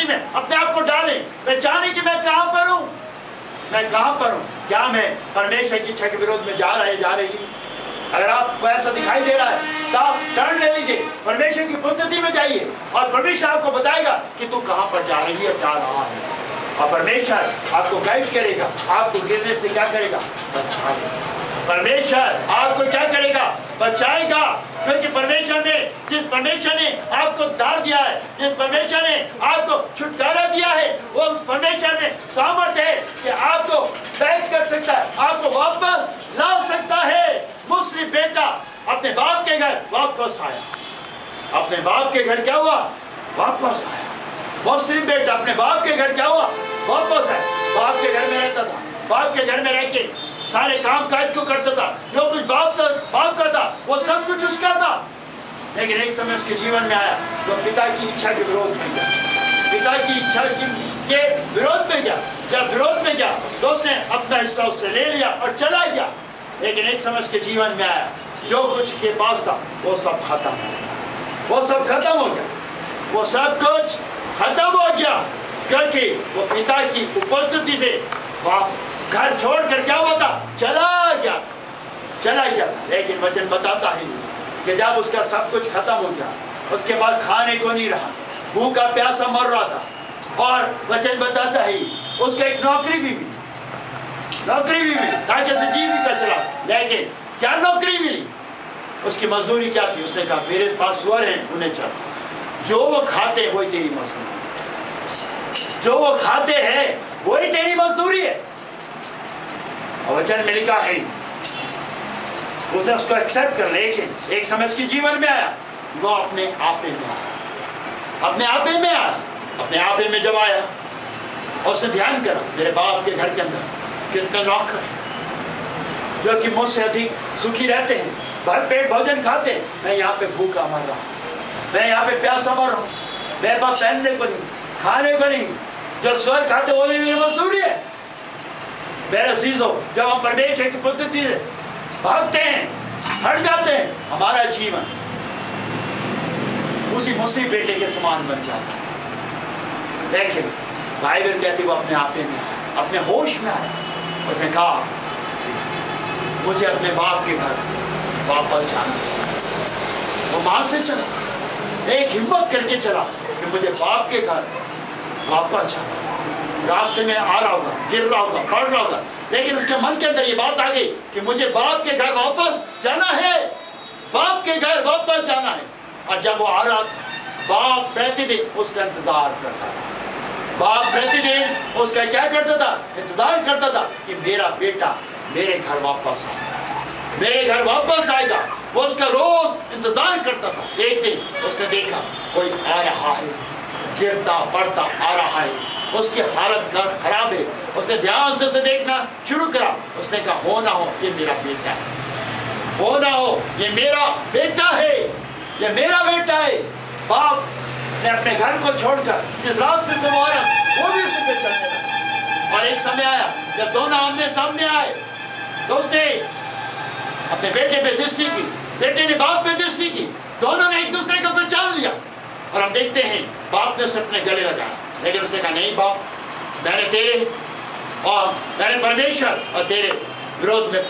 परिस्थिति में अपने आप को डालें, मैं जाने कि मैं कहाँ पर हूँ, मैं कहाँ पर हूँ, क्या मैं परमेश्वर की इच्छा के विरोध में जा रही हूँ। अगर आपको ऐसा दिखाई दे रहा है तो आप टर्न ले लीजिए, परमेश्वर की पद्धति में जाइए और परमेश्वर आपको बताएगा कि तू कहाँ पर जा रही है, जा रहा है। और परमेश्वर आपको गाइड करेगा, आपको गिरने से क्या करेगा, बचाएगा। परमेश्वर आपको क्या करेगा, बचाएगा। क्योंकि जिस परमेश्वर ने आपको उद्धार दिया है, जिस परमेश्वर ने आपको छुटकारा दिया है, वो उस परमेश्वर में सामर्थ्य है कि आपको बैक कर सकता है, आपको वापस ला सकता है। मुस्लिम बेटा अपने बाप के घर वापस आया, अपने बाप के घर क्या हुआ, वापस आया। मुस्लिम बेटा अपने बाप के घर क्या हुआ, वापस आया। बाप के घर में रहता था, बाप के घर में रह के सारे काम काज को करता था, जो कुछ बाप का था वो सब कुछ उसका था। लेकिन एक समय उसके जीवन में आया तो पिता की इच्छा के विरोध में गया, पिता की इच्छा के विरोध में गया। जब विरोध में गया तो उसने अपना हिस्सा उससे ले लिया और चला गया। लेकिन एक समय उसके जीवन में आया, जो कुछ के पास था वो सब खत्म हो गया, वो सब खत्म हो गया, वो सब कुछ खत्म हो गया। क्योंकि वो पिता की उपस्थिति से घर छोड़कर क्या हुआ था, चला गया था। लेकिन वचन बताता है कि जब उसका सब कुछ खत्म हो गया, उसके बाद खाने को नहीं रहा, भूखा प्यासा मर रहा था। और वचन बताता है उसको एक नौकरी भी मिली ताकि उसे जीविका चला। लेकिन क्या नौकरी मिली, उसकी मजदूरी क्या थी, उसने कहा मेरे पास सुअर हैं, उन्हें चल, जो वो खाते वही तेरी मजदूरी, जो वो खाते हैं वही तेरी मजदूरी है। और वचन में लिखा है उसने उसको एक्सेप्ट कर। लेकिन एक समय उसके जीवन में आया, वो अपने आपे में जब आया और उसने ध्यान करा, मेरे बाप के घर के अंदर कितने नौकर हैं जो कि मुझसे अधिक सुखी रहते हैं, भर पेट भोजन खाते हैं, मैं यहाँ पे भूखा मर रहा हूँ, मैं यहाँ पे प्यासा मर रहा हूँ, मेरे पास पहनने को नहीं, खाने को नहीं। जो स्वर खाते वो भी मेरी मजदूरी है। मेरे अजीजों, जब हम परमेश्वर की पद्धति से भागते हैं, हट जाते हैं, हमारा जीवन उसी मुस्लिम बेटे के समान बन जाता है। देखिए बाइबल कहती वो अपने आपे में, अपने होश में आया। उसने कहा मुझे अपने बाप के घर वापस जाना चाहिए। वो मां से चला, एक हिम्मत करके चला कि मुझे बाप के घर वापस जाना। रास्ते में आ रहा होगा, गिर रहा होगा, पड़ रहा होगा, लेकिन उसके मन के अंदर ये बात आ गई कि मुझे बाप के घर वापस जाना है, बाप के घर वापस जाना है। और जब वो आ रहा था, बाप प्रतिदिन उसका इंतजार करता था, बाप प्रतिदिन उसका क्या करता था, इंतजार करता था कि मेरा बेटा मेरे घर वापस आएगा, मेरे घर वापस आएगा। वो उसका रोज इंतजार करता था। एक दिन उसने देखा कोई आ रहा है, गिरता पड़ता आ रहा है, उसकी हालत खराब है। उसने ध्यान से उसे देखना शुरू करा। उसने कहा हो ना हो ये मेरा बेटा है, हो ना हो ये मेरा बेटा है, ये मेरा बेटा है। बाप ने अपने घर को छोड़कर जिस रास्ते से वो आया वो भी उसे पे चलने लगा। और एक समय आया जब दोनों आमने सामने आए तो उसने अपने बेटे पे दृष्टि की, बेटे ने बाप पे दृष्टि की, दोनों ने एक दूसरे को पहचान लिया। और हम देखते हैं बाप ने उसे अपने गले लगाया, लेकिन उसने कहा नहीं बाप, मैंने परमेश्वर और तेरे विरोध में